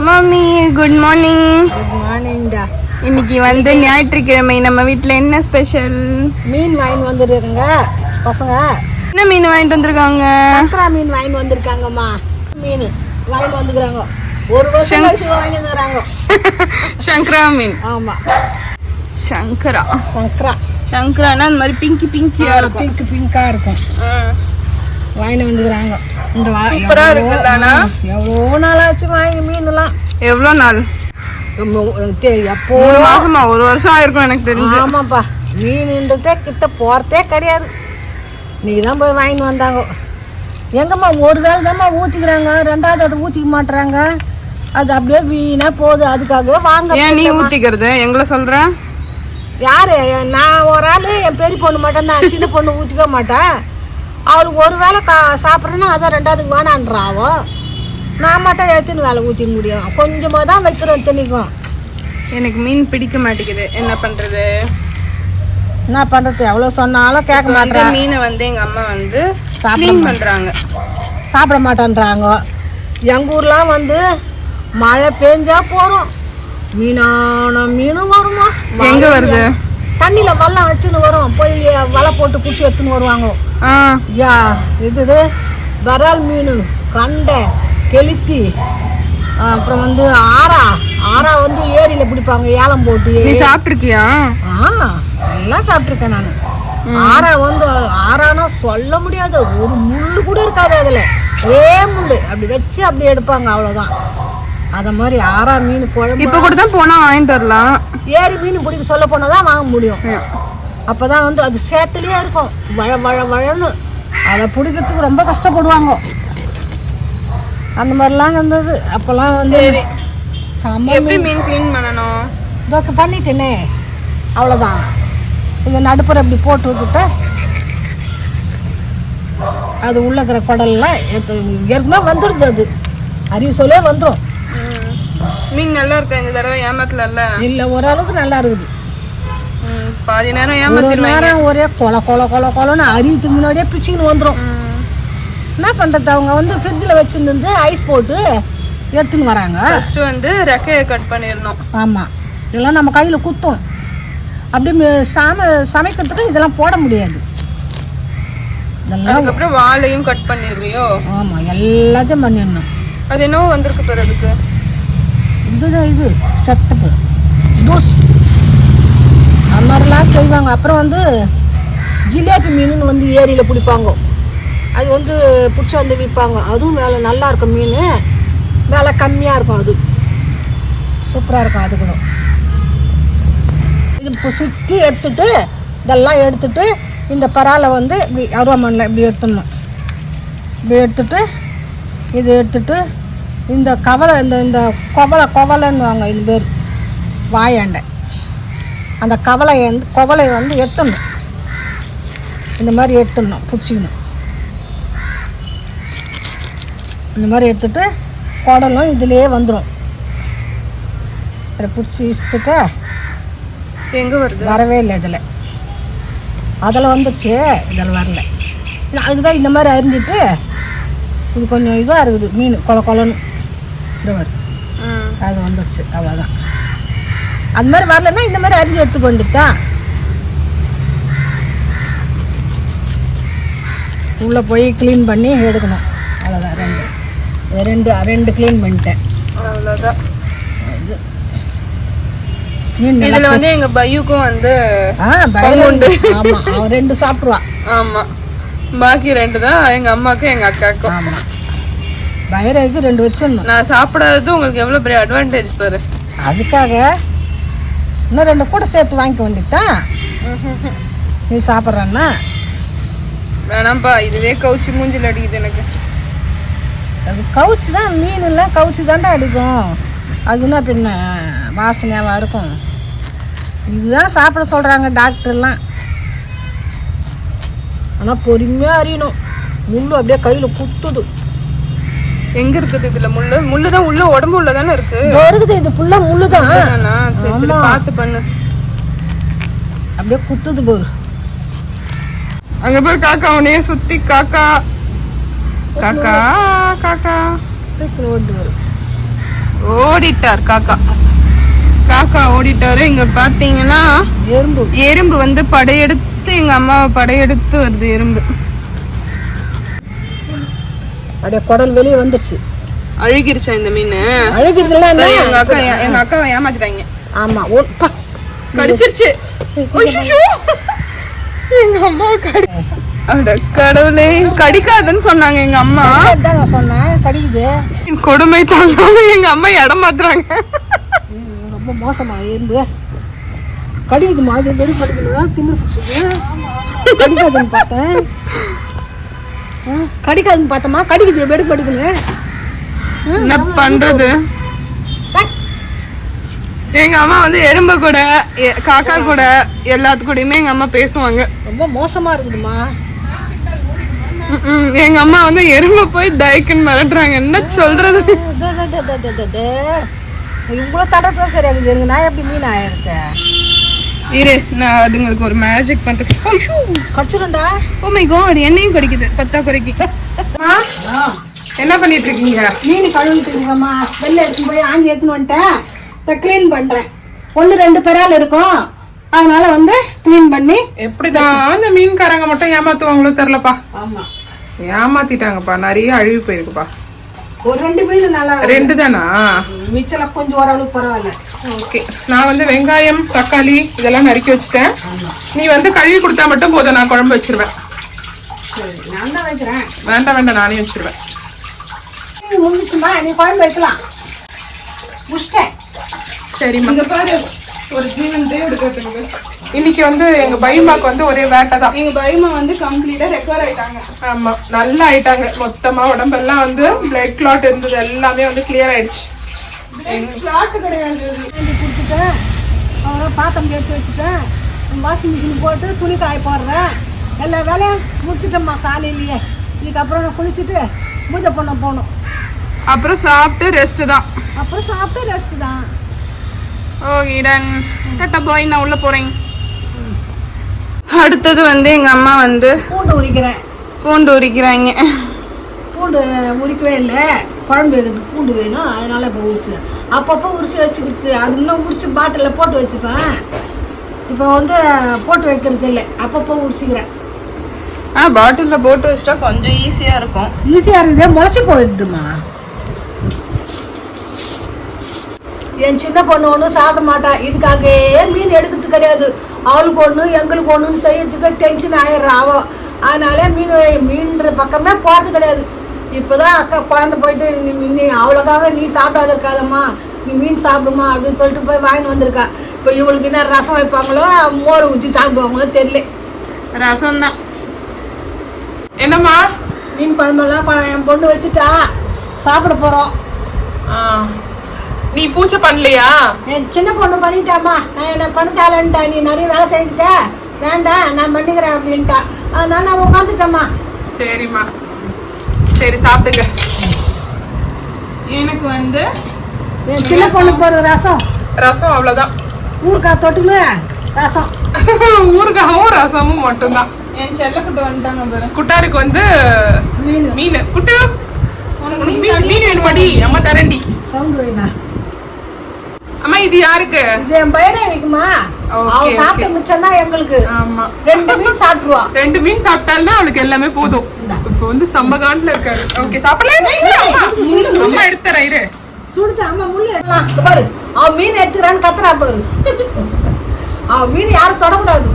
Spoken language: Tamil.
Mummy good morning. குட் மார்னிங்டா. இன்னைக்கு வந்து ஞாயிற்றுக்கிழமை, நம்ம வீட்டில் என்ன ஸ்பெஷல்? மீன் வாங்கிட்டு வந்துருக்காங்க பசங்க. என்ன மீன் வாங்கிட்டு வந்திருக்காங்க? சங்கரா மீன் வாங்கிட்டு வந்திருக்காங்கம்மா. மீன் வாங்கிட்டு வந்துக்கிறாங்க. ஒரு வருஷம் வாங்கி வந்துக்கிறாங்க. சங்கரா மீன். ஆமா, சங்கரா. சங்கரா சங்கரானா அந்த மாதிரி பிங்கி பிங்கியா இருக்கும். பிங்கா இருக்கும். வாங்கிட்டு வந்துக்கிறாங்க. இந்த சூப்பரா இருக்குதானா? எவ்வளோ நாள் ஆச்சு வாங்கி மீன்லாம். எவ்வளோ நாள்? எப்போ மாசமா? ஒரு வருஷம் ஆயிருக்கும் எனக்கு தெரிஞ்சு. ஆமாப்பா, மீன்ன்றதே கிட்ட போறதே கிடையாது. இன்னைக்கு தான் போய் வாங்கிட்டு வந்தாங்க. எங்கம்மா ஒரு வேலை தான்மா ஊற்றிக்கிறாங்க, ரெண்டாவது அதை ஊற்றிக்க மாட்டுறாங்க. அது அப்படியே வீணா போகுது. அதுக்காகவே வாங்க. ஏன் நீ ஊற்றிக்கிறது எங்களை சொல்ற? யாரு? நான் ஒரு ஆள், என் பெரிய பொண்ணு மட்டும்தான். சின்ன பொண்ணு ஊற்றிக்க மாட்டேன். அவளுக்கு ஒரு வேலை சாப்பிட்றேன்னா அதான் ரெண்டாவதுக்கு வேணான்றாவோ. நான் மட்டும் எடுத்துன்னு வேலை ஊற்றிக்க முடியும். கொஞ்சமாக தான் வைக்கிறோம் திணிக்கும். எனக்கு மீன் பிடிக்க மாட்டேங்குது, என்ன பண்ணுறது? என்ன பண்ணுறது? எவ்வளோ சொன்னாலும் கேட்க மாட்டேன். மீனை வந்து எங்கள் அம்மா வந்து க்ளீன் பண்ணுறாங்க, சாப்பிட மாட்டேன்றாங்க. எங்கள் ஊர்லாம் வந்து மழை பெஞ்சா போகிறோம், மீனான மீனும் வருமா? எங்கே வருது? தண்ணியில் வல்லம் வச்சுன்னு வரும். போய் வலை போட்டு பிடிச்சி எடுத்துன்னு வருவாங்க. யா இது வரால் மீன், கண்டை, கெளுத்தி, அப்புறம் வந்து ஆரா வந்து ஏரியில் பிடிப்பாங்க ஏலம் போட்டு. நீ சாப்பிட்ருக்கியா? எல்லாம் சாப்பிட்ருக்கேன் நான். ஆரானா சொல்ல முடியாது, ஒரு முள்ளு கூட இருக்காது அதில். ஒரே முள்ளு அப்படி வச்சு அப்படி எடுப்பாங்க, அவ்வளோதான். அதை மாதிரி ஆரா மீன் குழம்பு இப்போ கூட தான் போனால் வாங்கிட்டு வரலாம். ஏரி மீன் பிடிக்க சொல்ல போனால் தான் வாங்க முடியும். அப்போ தான் வந்து அது சேத்துலேயே இருக்கும், வழன்னு. அதை பிடிக்கிறதுக்கு ரொம்ப கஷ்டப்படுவாங்க. அந்த மாதிரிலாம் இருந்தது அப்போல்லாம் வந்து. எப்படி மீன் க்ளீன் பண்ணணும்? இதோக்கு பண்ணிட்டேனே, அவ்வளோதான். இந்த நடுப்புற இப்படி போட்டு விட்டுட்டு அது உள்ள இருக்கிற குடல்லாம் எடுத்து ஏற்கனவே வந்துடுது. அது அறிவு சொல்லே வந்துடும். மீன் நல்லா இருக்கா இந்த தடவை? ஏமாத்தல இல்லை, ஓரளவுக்கு நல்லா இருக்குது. பாதி நேரம் ஏமாத்திடுவாங்க. ஒரே கொலன்னு அறிவுக்கு முன்னாடியே பிச்சுன்னு வந்துடும். என்ன பண்ணுறது? அவங்க வந்து ஃப்ரிட்ஜில் வச்சுருந்து ஐஸ் போட்டு எடுத்துன்னு வராங்க. ஃபஸ்ட்டு வந்து ரெக்கையை கட் பண்ணிடணும். ஆமாம், இதெல்லாம் நம்ம கையில் குத்தும். அப்படி சமைக்கிறதுக்கு இதெல்லாம் போட முடியாது. இதெல்லாம் அதுக்கப்புறம் வாழையும் கட் பண்ணிடுறியோ? ஆமாம், எல்லாத்தையும் பண்ணிடணும். அது என்னவோ வந்திருக்கு பாரு. அதுக்கு இதுதான் இது சத்தப்பு தூஸ் அந்த மாதிரிலாம் செய்வாங்க. அப்புறம் வந்து ஜிலேபி மீன் வந்து ஏரியில் பிடிப்பாங்க. அது வந்து பிடிச்சி வந்து விற்பாங்க. அதுவும் வேலை நல்லா இருக்கும். மீன் வேலை கம்மியாக இருக்கும். அது சூப்பராக இருக்கும். அது கூட இது இப்போ சுற்றி எடுத்துட்டு இதெல்லாம் எடுத்துட்டு இந்த பராலை வந்து இப்படி அருவாமண்ணில் இப்படி எடுத்துடணும். இப்படி எடுத்துட்டு இது எடுத்துட்டு இந்த கவலை இந்த கொவலைன்னு வாங்க, இது பேர் வாயாண்டை. அந்த கொவலை வந்து எடுத்துடணும். இந்த மாதிரி எடுத்துடணும், பிடிச்சிக்கணும். இந்த மாதிரி எடுத்துட்டு குடலும் இதுலேயே வந்துடும். அதை பிடிச்சி இசுத்துக்க எங்கே வருது? வரவே இல்லை. அதில் வந்துடுச்சு, இதில் வரல. அதுதான் இந்த மாதிரி அரிஞ்சிட்டு இது கொஞ்சம் இதாக இருக்குது. மீன் கொலன்னு இந்த மாதிரி அது வந்துடுச்சு, அவ்வளோதான். அது மாதிரி வரலன்னா இந்த மாதிரி அரிஞ்சு எடுத்துக்க வேண்டியதுதான். உள்ளே போய் க்ளீன் பண்ணி எடுக்கணும், அவ்வளோதான். ரெண்டு க்ளீன் பண்ணிட்டேன், அவ்வளோதான். இது மீன் இதில் வந்து எங்கள் பையுக்கும் வந்து உண்டு. ஆமாம், அவன் 2 சாப்பிடுவான். ஆமாம், பாக்கி 2 தான் எங்கள் அம்மாவுக்கும் எங்கள் அக்காவுக்கும். ஆமாம், பயிரைக்கு 2 வச்சிடணும். நான் சாப்பிடாதது உங்களுக்கு எவ்வளோ பெரிய அட்வான்டேஜ் பாரு. அதுக்காக இன்னும் 2 கூட சேர்த்து வாங்கிக்க வேண்டியதுதான். நீ சாப்பிட்றன்னா வேணாம்ப்பா, இதுவே கவுச்சி மூஞ்சில் அடிக்குது எனக்கு. அது கவுச்சி தான், மீன் இல்லை கவுச்சி தாண்டா அடிக்கும். அதுனா பின்ன வாசனையாவா இருக்கும். இதுதான் சாப்பிட சொல்கிறாங்க டாக்டர்லாம். ஆனால் பொறுமையாக அறியணும். முள்ளு அப்படியே கையில் குத்துது. எங்க இருக்குது இதுல முள்ளு? முள்ளு தான் உள்ள, உடம்பு உள்ள தானே இருக்கு. இருக்குது, இது ஃபுல்லா முள்ளு தான். சரி பார்த்து பண்ணு. அப்படியே குத்துது போரு. அங்க போய் காக்கா உடனே சுத்தி காக்கா காக்கா காக்கா ஓடி வரும். ஓடி ஓடிட்டார் காக்கா. காக்கா ஓடிட்டாரு. இங்க பாத்தீங்கன்னா எறும்பு வந்து படையெடுத்து எங்க அம்மாவை படையெடுத்து வருது எறும்பு. அப்படியே குடல் வெளியே வந்துருச்சு. அழுகிருச்சா இந்த மீன்? அழுகிருச்சுல. எங்க அக்காவை ஏமாத்திட்டாங்க. ஆமா, கடிச்சிருச்சு. எங்க அம்மா கடவுளே, கடிக்காதுன்னு சொன்னாங்க எங்க அம்மா. சொன்னேன் கடிக்குது. கொடுமை தாங்காம எங்க அம்மா இடம் மாத்துறாங்க. ரொம்ப மோசமா எறும்பு கடிக்குது. மாதிரி வெடி படிக்கணும் திமிரு பிடிச்சது. கடிக்காதுன்னு பார்த்தேன். கடிக்காதுன்னு பார்த்தோமா, கடிக்குது. வெடி படிக்கணுங்க. என்ன பண்றது? எங்க அம்மா வந்து எறும்பு கூட காக்கா கூட எல்லாத்து கூடயுமே எங்க அம்மா பேசுவாங்க. ரொம்ப மோசமா இருக்குதுமா. எங்க அம்மா வந்து எறும்பு போய் தைக்குன்னு மிரட்டுறாங்க. என்ன சொல்றது? இவ்வளவு தடவை சரி ஆகுது. நான் எப்படி மீன் ஆயிருக்கேன்? இரு, நான் அதுங்களுக்கு ஒரு மேஜிக் பண்றேன். கடிச்சிருண்டா. ஓ மை காட், என்னையும் கடிக்குது பத்தா குறைக்கு. என்ன பண்ணிட்டு இருக்கீங்க? மீன் கழுவிட்டு இருக்கோம்மா. வெளில எடுத்துன்னு போய் ஆஞ்சி எடுத்துன்னு வந்துட்டேன். கிளீன் பண்றேன். 1-2 பெறால் இருக்கும், அதனால வந்து கிளீன் பண்ணி. எப்படிதான் அந்த மீன்காரங்க மட்டும் ஏமாத்துவாங்களோ தெரியலப்பா. ஆமா, ஏமாத்திட்டாங்கப்பா. நிறைய அழுவி போயிருக்குப்பா. ஒரு 2 மீன் நல்லா. 2 தானா? மிச்சம் கொஞ்சம் ஓரளவுக்கு பரவாயில்ல. ஓகே, நான் வந்து வெங்காயம் தக்காளி இதெல்லாம் நறுக்கி வச்சுட்டேன். நீ வந்து கழுவி கொடுத்தா மட்டும் போதும், நான் குழம்பு வச்சிருவேன். சரி, நான் தான் வைக்கிறேன். வேண்டாம், நானே வச்சிருவேன். முடிச்சுமா, நீ குழம்பு வைக்கலாம். முடிச்சிட்டேன். சரிம்மா. இங்க பாரு, ஒரு ஜீவன் எடுக்கிறதுக்கு இன்னைக்கு வந்து எங்க பைமாக்கு வந்து ஒரே வேட்டை தான். எங்க பைமா வந்து கம்ப்ளீட்டா ரெக்கவர் ஆயிட்டாங்க. ஆமா, நல்லா ஆயிட்டாங்க. மொத்தமா உடம்பெல்லாம் வந்து பிளட் கிளாட் இருந்தது எல்லாமே வந்து கிளியர் ஆயிடுச்சு. கிளாட் கிடையாது. கொடுத்துட்டேன். அப்புறம் பாத்திரம் தேய்ச்சி வச்சுட்டேன். வாஷிங் மிஷின் போட்டு துணி காய போடுறேன். எல்லா வேலையும் முடிச்சுட்டேம்மா காலையிலேயே. இதுக்கப்புறம் நான் குளிச்சுட்டு பூஜை பண்ண போகணும். அப்புறம் சாப்பிட்டு ரெஸ்ட் தான். அப்புறம் சாப்பிட்டு ரெஸ்ட் தான். Okay done. டாடா பாய், நான் உள்ள போறேன். அடுத்தது வந்து எங்க அம்மா வந்து பூண்டு உரிக்கிறேன். பூண்டு உரிக்கிறாங்க. பூண்டு உரிக்கவே இல்லை, குழம்பு வைக்கிறதுக்கு பூண்டு வேணும், அதனால இப்போ உரிச்சேன். அப்பப்போ உரிச்சு வச்சுக்கிட்டு அது இன்னும் உரிச்சு பாட்டிலில் போட்டு வச்சுப்பேன். இப்போ வந்து போட்டு வைக்கிறது இல்லை, அப்பப்போ உரிச்சிக்கிறேன். பாட்டிலில் போட்டு வச்சிட்டா கொஞ்சம் ஈஸியாக இருக்கும். ஈஸியாக இருக்குது, முளைச்சி போயிடுதுமா. என் சின்ன பொண்ணு ஒன்றும் சாப்பிட மாட்டா. இதுக்காகவே மீன் எடுக்கிறது கிடையாது. அவளுக்கு ஒன்று எங்களுக்கு ஒன்றுன்னு செய்யறதுக்கு டென்ஷன் ஆயிடுறா அவ. அதனால மீன்ற பக்கமே போகிறது கிடையாது. இப்போதான் அக்கா குழந்தை போயிட்டு நீ அவளுக்காக நீ சாப்பிடாத இருக்காதம்மா, நீ மீன் சாப்பிடுமா அப்படின்னு சொல்லிட்டு போய் வாங்கிட்டு வந்திருக்கா. இப்போ இவளுக்கு என்ன ரசம் வைப்பாங்களோ மோர் ஊற்றி சாப்பிடுவாங்களோ தெரியல. ரசம் தான். என்னம்மா? மீன் குழம்பெல்லாம் என் பொண்ணு வச்சுட்டா, சாப்பிட போகிறோம். நீ பூஜை பண்ணலையா? என் சின்ன பொண்ணு பண்ணிட்டாமா. நான் என்ன பண்ணத்தாலன்ட்டா, நீ நிறைய வேலை செஞ்சுட்ட, வேண்டாம் நான் பண்ணிக்கிறேன் அப்படின்ட்டா. அதனால நான் உட்காந்துட்டேம்மா. சரிம்மா, சரி சாப்பிடுங்க. எனக்கு வந்து என் சின்ன பொண்ணுக்கு ஒரு ரசம். ரசம் அவ்வளோதான். ஊறுகாய் தொட்டுமே ரசம். ஊறுகாயும் ரசமும் மட்டும்தான். என் செல்லக்குட்டு வந்துட்டாங்க பாரு. குட்டாருக்கு வந்து மீன். குட்டு உனக்கு மீன் வேணும் படி, அம்மா தரண்டி. சவுண்ட் வேணா அம்மா? இது யாருக்கு? இது என் பையனே வைக்குமா. அவ சாப்பிட்ட மிச்சம் தான் எங்களுக்கு. ஆமா, 2 மீன் சாப்பிடுவா. 2 மீன் சாப்பிட்டாலும் அவளுக்கு எல்லாமே போதும். இப்ப வந்து சம்மகாண்டுல இருக்காரு. ஓகே, சாப்பிடலாம். அம்மா எடுத்துறேன் இரு. சுடுத்து அம்மா முள்ளு எடுக்கலாம் பாரு. அவன் மீன் எடுத்துக்கிறான்னு கத்துறா பாரு. அவன் மீன் யாரும் தொடக்கூடாது.